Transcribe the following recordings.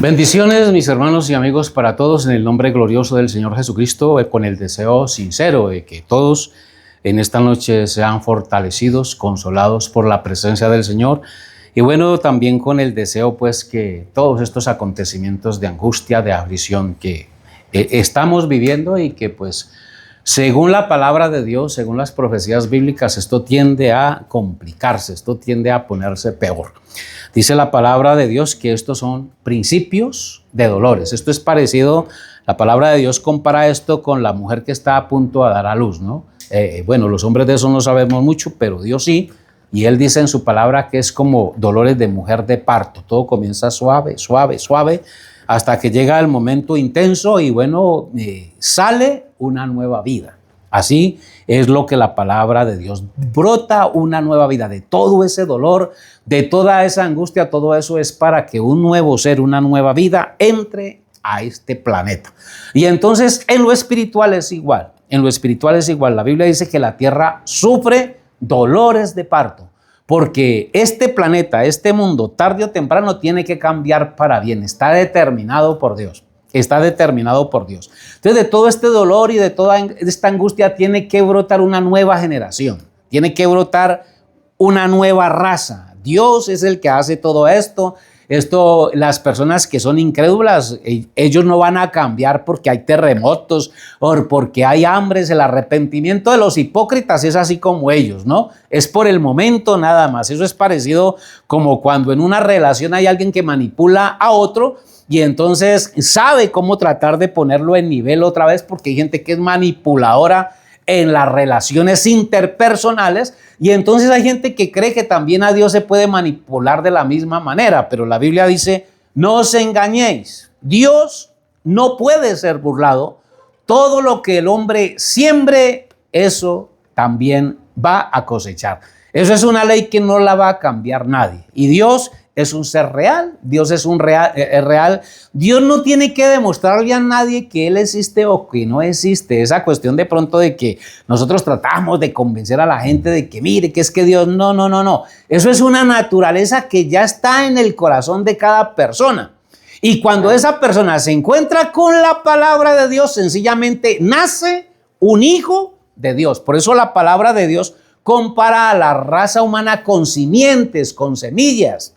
Bendiciones, mis hermanos y amigos, para todos en el nombre glorioso del Señor Jesucristo, con el deseo sincero de que todos en esta noche sean fortalecidos, consolados por la presencia del Señor. Y bueno, también con el deseo pues que todos estos acontecimientos de angustia, de aflicción que estamos viviendo y que pues según la palabra de Dios, según las profecías bíblicas, esto tiende a complicarse, esto tiende a ponerse peor. Dice la palabra de Dios que estos son principios de dolores. Esto es parecido, la palabra de Dios compara esto con la mujer que está a punto de dar a luz, ¿no? Bueno, los hombres de eso no sabemos mucho, pero Dios sí. Y Él dice en su palabra que es como dolores de mujer de parto. Todo comienza suave, suave, suave, hasta que llega el momento intenso y bueno, sale una nueva vida. Así es lo que la palabra de Dios brota, una nueva vida de todo ese dolor, de toda esa angustia. Todo eso es para que un nuevo ser, una nueva vida entre a este planeta. Y entonces en lo espiritual es igual. En lo espiritual es igual. La Biblia dice que la tierra sufre dolores de parto, porque este planeta, este mundo, tarde o temprano tiene que cambiar para bien. Está determinado por Dios. Está determinado por Dios. Entonces, de todo este dolor y de toda esta angustia tiene que brotar una nueva generación. Tiene que brotar una nueva raza. Dios es el que hace todo esto. Las personas que son incrédulas, ellos no van a cambiar porque hay terremotos o porque hay hambres. El arrepentimiento de los hipócritas es así como ellos, ¿no? Es por el momento nada más. Eso es parecido como cuando en una relación hay alguien que manipula a otro y entonces sabe cómo tratar de ponerlo en nivel otra vez, porque hay gente que es manipuladora en las relaciones interpersonales, y entonces hay gente que cree que también a Dios se puede manipular de la misma manera, pero la Biblia dice, no os engañéis, Dios no puede ser burlado, todo lo que el hombre siembre, eso también va a cosechar. Eso es una ley que no la va a cambiar nadie, y Dios es un ser real, Dios es real. Dios no tiene que demostrarle a nadie que Él existe o que no existe. Esa cuestión de pronto de que nosotros tratamos de convencer a la gente de que mire, que es que Dios, no. Eso es una naturaleza que ya está en el corazón de cada persona. Y cuando esa persona se encuentra con la palabra de Dios, sencillamente nace un hijo de Dios. Por eso la palabra de Dios compara a la raza humana con simientes, con semillas.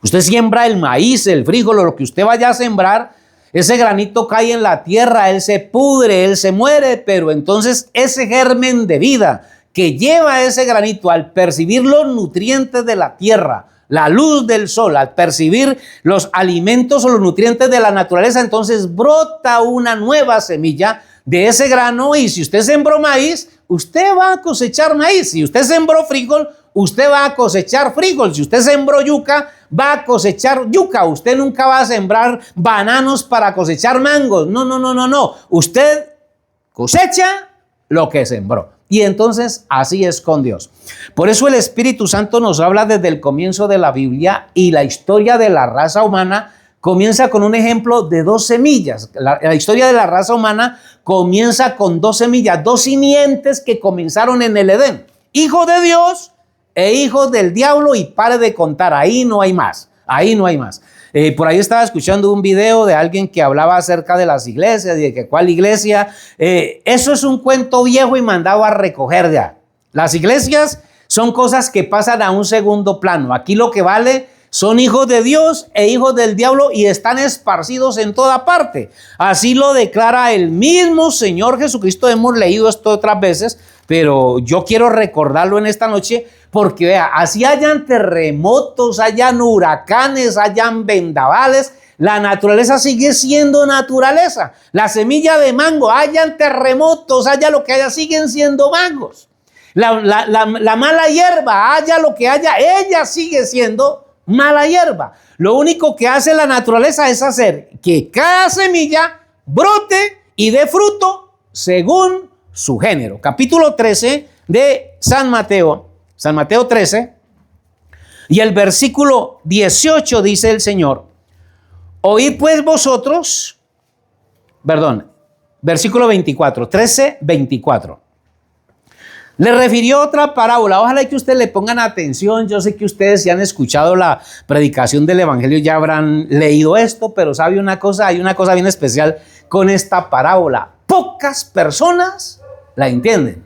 Usted siembra el maíz, el frijol o lo que usted vaya a sembrar, ese granito cae en la tierra, él se pudre, él se muere, pero entonces ese germen de vida que lleva ese granito al percibir los nutrientes de la tierra, la luz del sol, al percibir los alimentos o los nutrientes de la naturaleza, entonces brota una nueva semilla de ese grano, y si usted sembró maíz, usted va a cosechar maíz. Si usted sembró frijol, usted va a cosechar frijol. Si usted sembró yuca, va a cosechar yuca. Usted nunca va a sembrar bananos para cosechar mangos. No. Usted cosecha lo que sembró. Y entonces así es con Dios. Por eso el Espíritu Santo nos habla desde el comienzo de la Biblia, y la historia de la raza humana comienza con un ejemplo de dos semillas. La historia de la raza humana comienza con dos semillas, dos simientes que comenzaron en el Edén. Hijo de Dios e hijo del diablo, y pare de contar, ahí no hay más, por ahí estaba escuchando un video de alguien que hablaba acerca de las iglesias y de que cuál iglesia, eso es un cuento viejo y mandado a recoger ya. Las iglesias son cosas que pasan a un segundo plano. Aquí lo que vale son hijos de Dios e hijos del diablo, y están esparcidos en toda parte. Así lo declara el mismo Señor Jesucristo. Hemos leído esto otras veces, pero yo quiero recordarlo en esta noche, porque vea, así hayan terremotos, hayan huracanes, hayan vendavales, la naturaleza sigue siendo naturaleza. La semilla de mango, hayan terremotos, haya lo que haya, siguen siendo mangos. La mala hierba, haya lo que haya, ella sigue siendo mala hierba. Lo único que hace la naturaleza es hacer que cada semilla brote y dé fruto según su género. Capítulo 13 de San Mateo 13, y el versículo 18 dice el Señor: oíd pues vosotros, versículo 24, 13, 24. Le refirió otra parábola. Ojalá que ustedes le pongan atención. Yo sé que ustedes, si han escuchado la predicación del Evangelio, ya habrán leído esto, pero ¿sabe una cosa? Hay una cosa bien especial con esta parábola. Pocas personas la entienden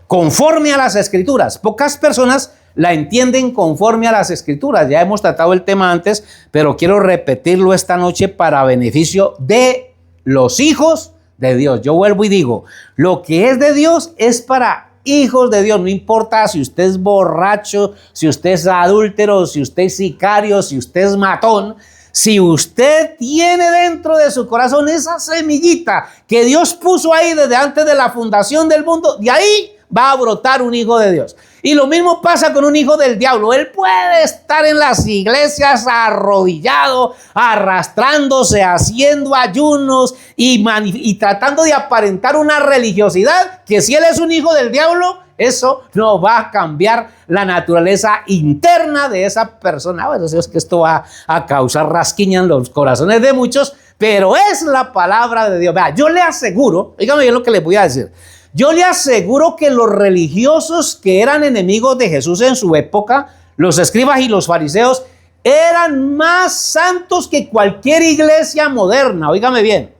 conforme a las Escrituras. Pocas personas la entienden conforme a las Escrituras. Ya hemos tratado el tema antes, pero quiero repetirlo esta noche para beneficio de los hijos de Dios. Yo vuelvo y digo, lo que es de Dios es para hijos de Dios. No importa si usted es borracho, si usted es adúltero, si usted es sicario, si usted es matón. Si usted tiene dentro de su corazón esa semillita que Dios puso ahí desde antes de la fundación del mundo, de ahí va a brotar un hijo de Dios. Y lo mismo pasa con un hijo del diablo. Él puede estar en las iglesias arrodillado, arrastrándose, haciendo ayunos y tratando de aparentar una religiosidad que si él es un hijo del diablo, eso no va a cambiar la naturaleza interna de esa persona. Bueno, es que esto va a causar rasquiña en los corazones de muchos, pero es la palabra de Dios. Vea, yo le aseguro, dígame bien lo que les voy a decir. Yo le aseguro que los religiosos que eran enemigos de Jesús en su época, los escribas y los fariseos, eran más santos que cualquier iglesia moderna. Óigame bien.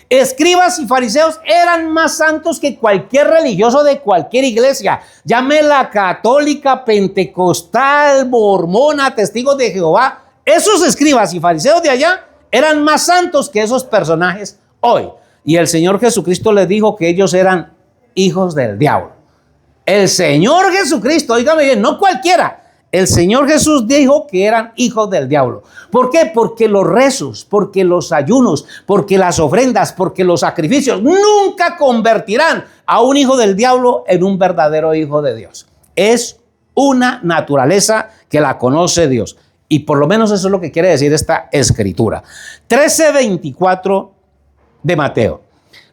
Escribas y fariseos eran más santos que cualquier religioso de cualquier iglesia. Llámela católica, pentecostal, mormona, testigos de Jehová. Esos escribas y fariseos de allá eran más santos que esos personajes hoy. Y el Señor Jesucristo les dijo que ellos eran hijos del diablo. El Señor Jesucristo, óigame bien, no cualquiera. El Señor Jesús dijo que eran hijos del diablo. ¿Por qué? Porque los rezos, porque los ayunos, porque las ofrendas, porque los sacrificios nunca convertirán a un hijo del diablo en un verdadero hijo de Dios. Es una naturaleza que la conoce Dios. Y por lo menos eso es lo que quiere decir esta escritura. 13:24 de Mateo.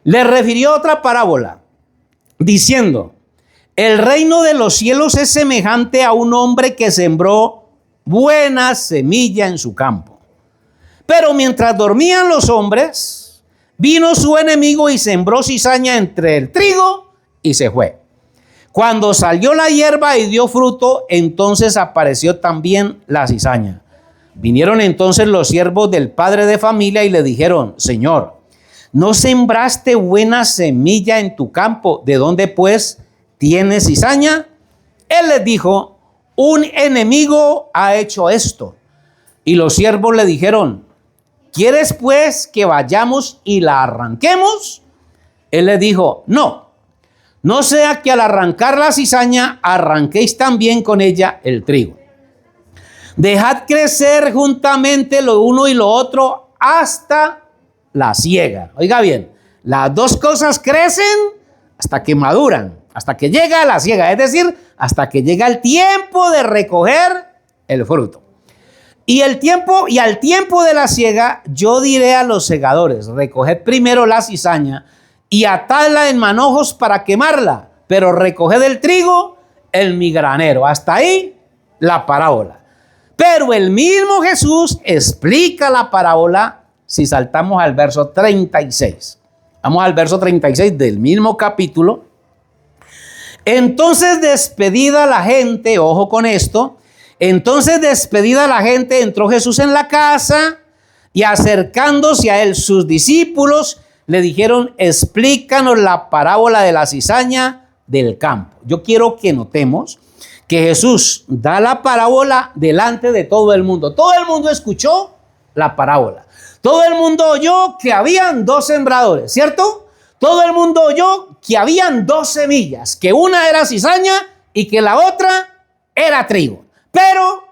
Le refirió otra parábola diciendo: el reino de los cielos es semejante a un hombre que sembró buena semilla en su campo. Pero mientras dormían los hombres, vino su enemigo y sembró cizaña entre el trigo y se fue. Cuando salió la hierba y dio fruto, entonces apareció también la cizaña. Vinieron entonces los siervos del padre de familia y le dijeron: Señor, ¿no sembraste buena semilla en tu campo? ¿De dónde pues tienes cizaña? Él les dijo: un enemigo ha hecho esto. Y los siervos le dijeron: ¿quieres pues que vayamos y la arranquemos? Él les dijo: no sea que al arrancar la cizaña arranquéis también con ella el trigo. Dejad crecer juntamente lo uno y lo otro hasta la siega. Oiga bien, las dos cosas crecen hasta que maduran, hasta que llega la siega, es decir, hasta que llega el tiempo de recoger el fruto. Y al tiempo de la siega, yo diré a los segadores: recoged primero la cizaña y atadla en manojos para quemarla, pero recoged el trigo en mi granero. Hasta ahí la parábola. Pero el mismo Jesús explica la parábola si saltamos al verso 36. Vamos al verso 36 del mismo capítulo. Entonces despedida la gente, ojo con esto, entonces despedida la gente, entró Jesús en la casa y acercándose a él sus discípulos le dijeron: explícanos la parábola de la cizaña del campo. Yo quiero que notemos que Jesús da la parábola delante de todo el mundo. Todo el mundo escuchó la parábola. Todo el mundo oyó que habían dos sembradores, ¿cierto? Todo el mundo oyó que habían dos semillas, que una era cizaña y que la otra era trigo. Pero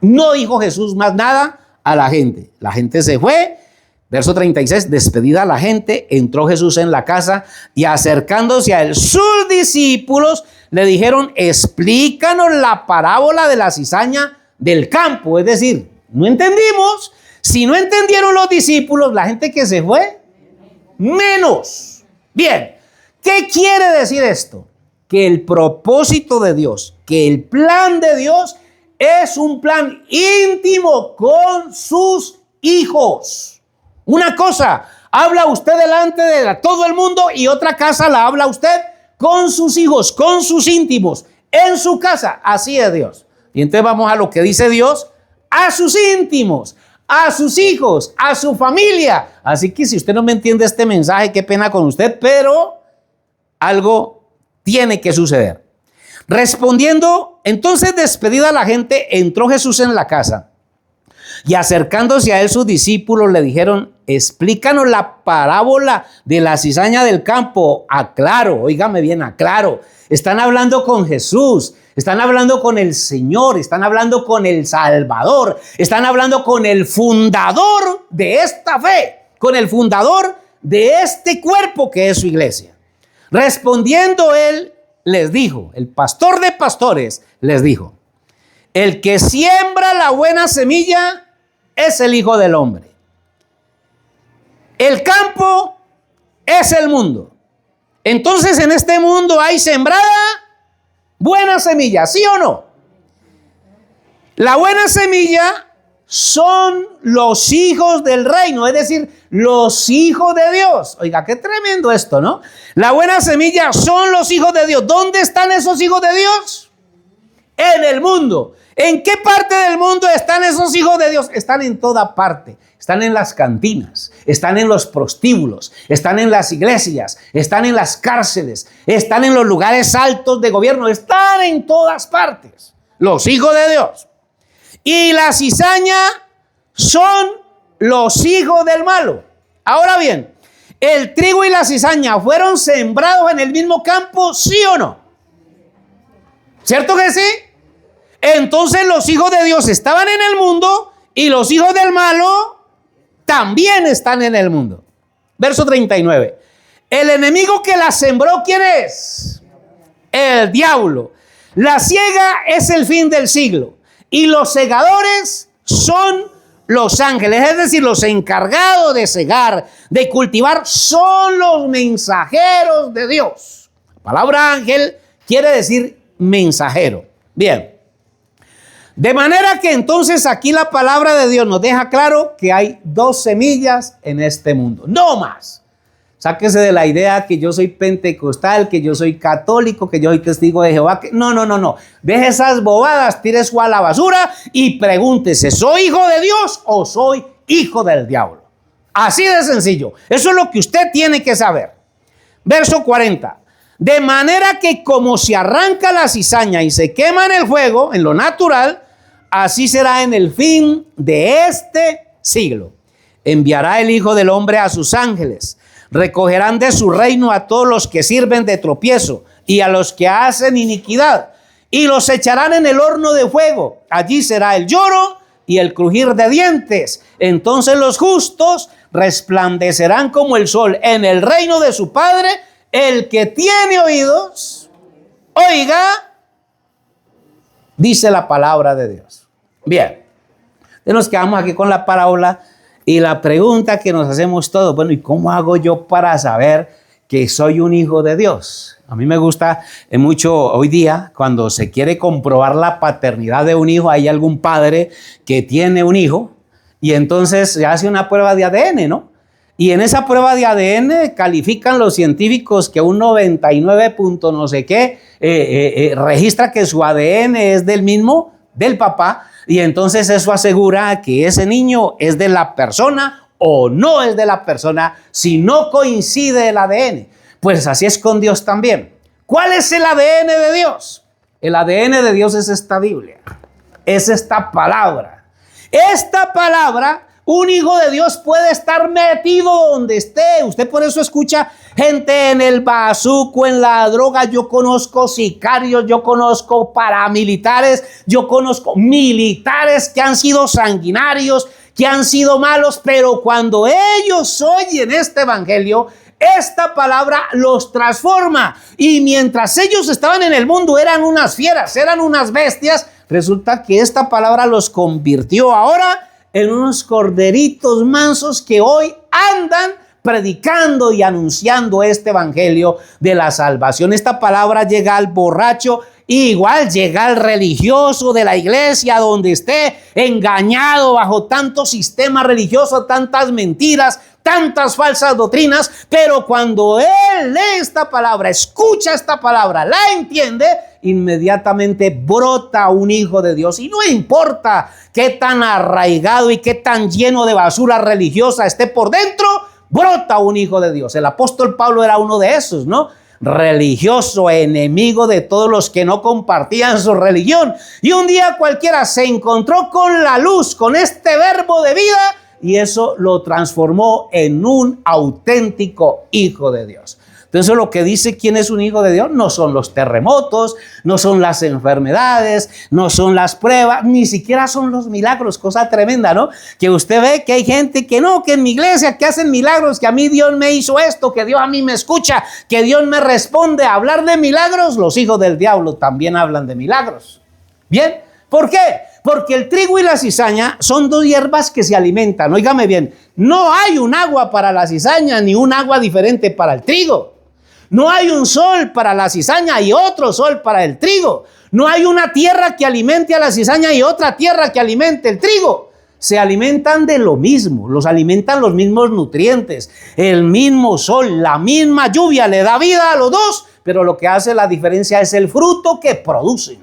no dijo Jesús más nada a la gente. La gente se fue. Verso 36, despedida la gente, entró Jesús en la casa y acercándose a él, sus discípulos le dijeron: explícanos la parábola de la cizaña del campo. Es decir, no entendimos. Si no entendieron los discípulos, la gente que se fue, menos. Bien, ¿qué quiere decir esto? Que el propósito de Dios, que el plan de Dios es un plan íntimo con sus hijos. Una cosa habla usted delante de todo el mundo y otra cosa la habla usted con sus hijos, con sus íntimos, en su casa. Así es Dios. Y entonces vamos a lo que dice Dios a sus íntimos, a sus hijos, a su familia. Así que si usted no me entiende este mensaje, qué pena con usted, pero algo tiene que suceder. Respondiendo, entonces despedida la gente, entró Jesús en la casa. Y acercándose a él sus discípulos le dijeron, explícanos la parábola de la cizaña del campo. Aclaro, óigame bien, aclaro. Están hablando con Jesús, están hablando con el Señor, están hablando con el Salvador, están hablando con el fundador de esta fe, con el fundador de este cuerpo que es su iglesia. Respondiendo él, les dijo, el pastor de pastores les dijo, el que siembra la buena semilla es el Hijo del Hombre. El campo es el mundo. Entonces en este mundo hay sembrada buena semilla, ¿sí o no? La buena semilla son los hijos del reino, es decir, los hijos de Dios. Oiga, qué tremendo esto, ¿no? La buena semilla son los hijos de Dios. ¿Dónde están esos hijos de Dios? En el mundo. ¿En qué parte del mundo están esos hijos de Dios? Están en toda parte. Están en las cantinas, están en los prostíbulos, están en las iglesias, están en las cárceles, están en los lugares altos de gobierno, están en todas partes. Los hijos de Dios. Y la cizaña son los hijos del malo. Ahora bien, ¿el trigo y la cizaña fueron sembrados en el mismo campo, sí o no? ¿Cierto que sí? Entonces los hijos de Dios estaban en el mundo y los hijos del malo también están en el mundo. Verso 39. El enemigo que la sembró, ¿quién es? El diablo. La siega es el fin del siglo. Y los segadores son los ángeles. Es decir, los encargados de segar, de cultivar, son los mensajeros de Dios. La palabra ángel quiere decir mensajero. Bien. De manera que entonces aquí la palabra de Dios nos deja claro que hay dos semillas en este mundo, no más. Sáquese de la idea que yo soy pentecostal, que yo soy católico, que yo soy testigo de Jehová. No. Deje esas bobadas, tire eso a la basura y pregúntese, ¿soy hijo de Dios o soy hijo del diablo? Así de sencillo. Eso es lo que usted tiene que saber. Verso 40. De manera que como se arranca la cizaña y se quema en el fuego, en lo natural, así será en el fin de este siglo. Enviará el Hijo del Hombre a sus ángeles. Recogerán de su reino a todos los que sirven de tropiezo y a los que hacen iniquidad. Y los echarán en el horno de fuego. Allí será el lloro y el crujir de dientes. Entonces los justos resplandecerán como el sol en el reino de su Padre. El que tiene oídos, oiga, dice la palabra de Dios. Bien, entonces nos quedamos aquí con la parábola y la pregunta que nos hacemos todos, bueno, ¿y cómo hago yo para saber que soy un hijo de Dios? A mí me gusta mucho hoy día cuando se quiere comprobar la paternidad de un hijo, hay algún padre que tiene un hijo y entonces se hace una prueba de ADN, ¿no? Y en esa prueba de ADN califican los científicos que un 99 punto no sé qué registra que su ADN es del mismo, del papá, y entonces eso asegura que ese niño es de la persona o no es de la persona si no coincide el ADN. Pues así es con Dios también. ¿Cuál es el ADN de Dios? El ADN de Dios es esta Biblia, es esta palabra. Esta palabra, un hijo de Dios puede estar metido donde esté. Usted por eso escucha gente en el bazuco, en la droga. Yo conozco sicarios, yo conozco paramilitares, yo conozco militares que han sido sanguinarios, que han sido malos, pero cuando ellos oyen este evangelio, esta palabra los transforma. Y mientras ellos estaban en el mundo eran unas fieras, eran unas bestias, resulta que esta palabra los convirtió ahora en unos corderitos mansos que hoy andan predicando y anunciando este evangelio de la salvación. Esta palabra llega al borracho Igual llega el religioso de la iglesia donde esté engañado bajo tanto sistema religioso, tantas mentiras, tantas falsas doctrinas, pero cuando él lee esta palabra, escucha esta palabra, la entiende, inmediatamente brota un hijo de Dios. Y no importa qué tan arraigado y qué tan lleno de basura religiosa esté por dentro, brota un hijo de Dios. El apóstol Pablo era uno de esos, ¿no? Religioso, enemigo de todos los que no compartían su religión. Y un día cualquiera se encontró con la luz, con este verbo de vida, y eso lo transformó en un auténtico hijo de Dios. Entonces, lo que dice quién es un hijo de Dios no son los terremotos, no son las enfermedades, no son las pruebas, ni siquiera son los milagros. Cosa tremenda, ¿no? Que usted ve que hay gente que no, que en mi iglesia que hacen milagros, que a mí Dios me hizo esto, que Dios a mí me escucha, que Dios me responde. A hablar de milagros, los hijos del diablo también hablan de milagros. Bien, ¿por qué? Porque el trigo y la cizaña son dos hierbas que se alimentan. Óigame bien, no hay un agua para la cizaña ni un agua diferente para el trigo. No hay un sol para la cizaña y otro sol para el trigo. No hay una tierra que alimente a la cizaña y otra tierra que alimente el trigo. Se alimentan de lo mismo, los alimentan los mismos nutrientes, el mismo sol, la misma lluvia le da vida a los dos, pero lo que hace la diferencia es el fruto que producen.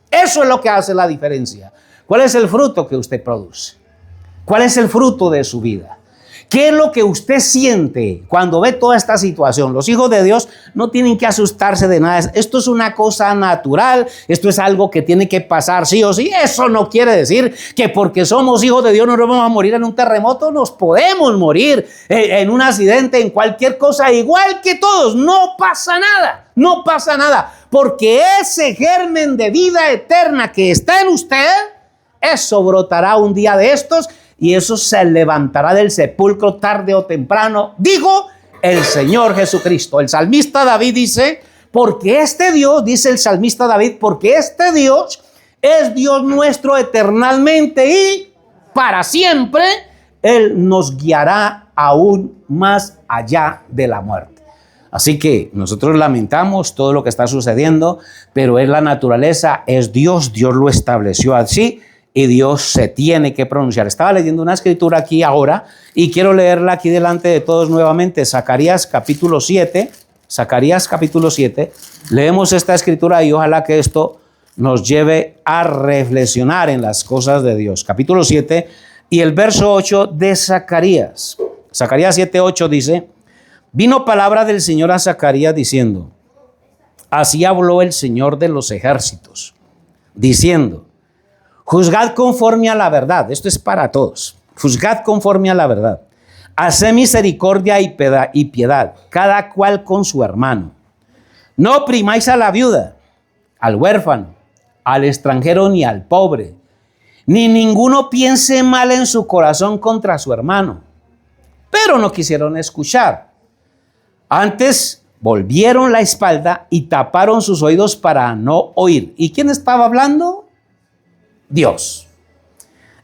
Eso es lo que hace la diferencia. ¿Cuál es el fruto que usted produce? ¿Cuál es el fruto de su vida? ¿Qué es lo que usted siente cuando ve toda esta situación? Los hijos de Dios no tienen que asustarse de nada. Esto es una cosa natural. Esto es algo que tiene que pasar sí o sí. Eso no quiere decir que porque somos hijos de Dios no nos vamos a morir en un terremoto. Nos podemos morir en un accidente, en cualquier cosa, igual que todos. No pasa nada. No pasa nada. Porque ese germen de vida eterna que está en usted, eso brotará un día de estos. Y eso se levantará del sepulcro tarde o temprano, dijo el Señor Jesucristo. El salmista David dice, porque este Dios, dice el salmista David, porque este Dios es Dios nuestro eternamente y para siempre, Él nos guiará aún más allá de la muerte. Así que nosotros lamentamos todo lo que está sucediendo, pero es la naturaleza, es Dios, Dios lo estableció así. Y Dios se tiene que pronunciar. Estaba leyendo una escritura aquí ahora y quiero leerla aquí delante de todos nuevamente. Zacarías capítulo 7. Zacarías capítulo 7. Leemos esta escritura y ojalá que esto nos lleve a reflexionar en las cosas de Dios. Capítulo 7 y el verso 8 de Zacarías. Zacarías 7:8 dice, vino palabra del Señor a Zacarías diciendo, así habló el Señor de los ejércitos, diciendo, juzgad conforme a la verdad. Esto es para todos. Juzgad conforme a la verdad. Haced misericordia y piedad, cada cual con su hermano. No oprimáis a la viuda, al huérfano, al extranjero ni al pobre. Ni ninguno piense mal en su corazón contra su hermano. Pero no quisieron escuchar. Antes volvieron la espalda y taparon sus oídos para no oír. ¿Y quién estaba hablando? Dios.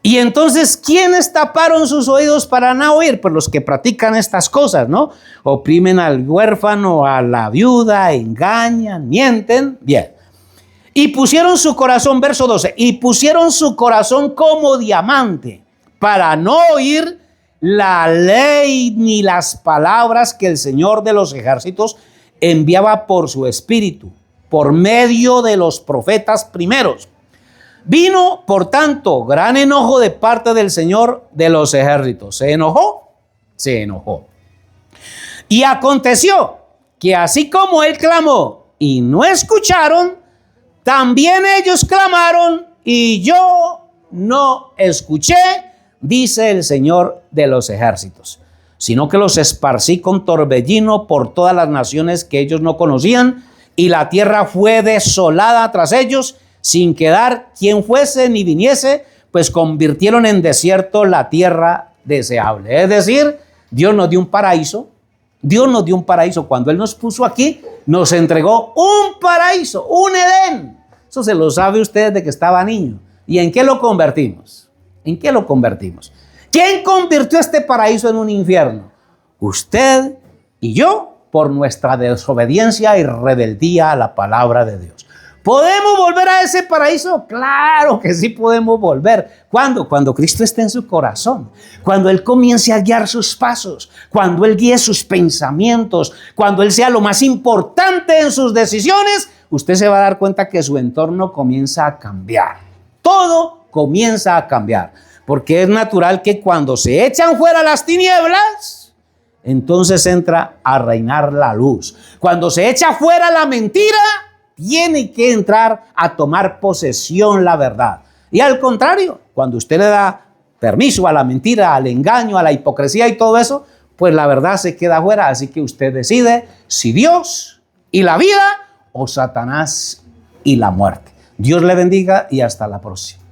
Y entonces, ¿quiénes taparon sus oídos para no oír? Pues los que practican estas cosas, ¿no? Oprimen al huérfano, a la viuda, engañan, mienten. Bien. Y pusieron su corazón, verso 12, y pusieron su corazón como diamante para no oír la ley ni las palabras que el Señor de los ejércitos enviaba por su espíritu, por medio de los profetas primeros. Vino, por tanto, gran enojo de parte del Señor de los ejércitos. ¿Se enojó? Se enojó. Y aconteció que así como él clamó y no escucharon, también ellos clamaron y yo no escuché, dice el Señor de los ejércitos, sino que los esparcí con torbellino por todas las naciones que ellos no conocían, y la tierra fue desolada tras ellos, sin quedar quien fuese ni viniese, pues convirtieron en desierto la tierra deseable. Es decir, Dios nos dio un paraíso. Dios nos dio un paraíso. Cuando Él nos puso aquí, nos entregó un paraíso, un Edén. Eso se lo sabe usted desde que estaba niño. ¿Y en qué lo convertimos? ¿En qué lo convertimos? ¿Quién convirtió este paraíso en un infierno? Usted y yo, por nuestra desobediencia y rebeldía a la palabra de Dios. ¿Podemos volver a ese paraíso? Claro que sí podemos volver. ¿Cuándo? Cuando Cristo esté en su corazón, cuando Él comience a guiar sus pasos, cuando Él guíe sus pensamientos, cuando Él sea lo más importante en sus decisiones, usted se va a dar cuenta que su entorno comienza a cambiar. Todo comienza a cambiar, porque es natural que cuando se echan fuera las tinieblas, entonces entra a reinar la luz. Cuando se echa fuera la mentira, tiene que entrar a tomar posesión la verdad. Y al contrario, cuando usted le da permiso a la mentira, al engaño, a la hipocresía y todo eso, pues la verdad se queda fuera. Así que usted decide si Dios y la vida o Satanás y la muerte. Dios le bendiga y hasta la próxima.